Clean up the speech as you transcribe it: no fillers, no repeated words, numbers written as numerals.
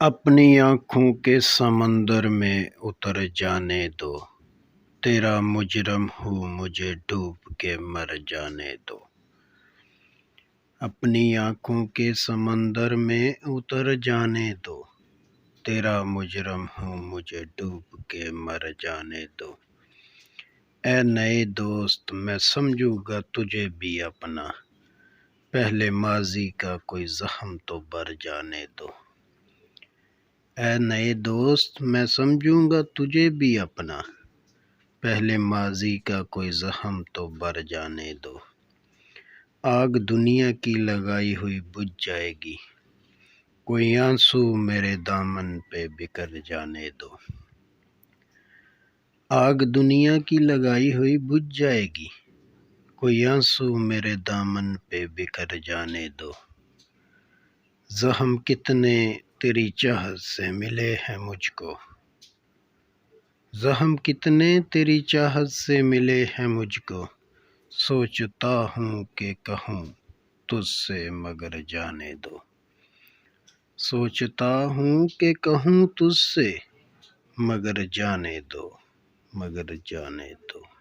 اپنی آنکھوں کے سمندر میں اتر جانے دو، تیرا مجرم ہوں مجھے ڈوب کے مر جانے دو۔ اپنی آنکھوں کے سمندر میں اتر جانے دو، تیرا مجرم ہوں مجھے ڈوب کے مر جانے دو۔ اے نئے دوست میں سمجھوں گا تجھے بھی اپنا، پہلے ماضی کا کوئی زخم تو بھر جانے دو۔ اے نئے دوست میں سمجھوں گا تجھے بھی اپنا، پہلے ماضی کا کوئی زخم تو بھر جانے دو۔ آگ دنیا کی لگائی ہوئی بجھ جائے گی، کوئی آنسو میرے دامن پہ بکھر جانے دو۔ آگ دنیا کی لگائی ہوئی بجھ جائے گی، کوئی آنسو میرے دامن پہ بکھر جانے دو۔ زخم کتنے تیری چاہت سے ملے ہیں مجھ کو، زخم کتنے تیری چاہت سے ملے ہیں مجھ کو، سوچتا ہوں کہ کہوں تجھ سے مگر جانے دو۔ سوچتا ہوں کہ کہوں تجھ سے مگر جانے دو، مگر جانے دو۔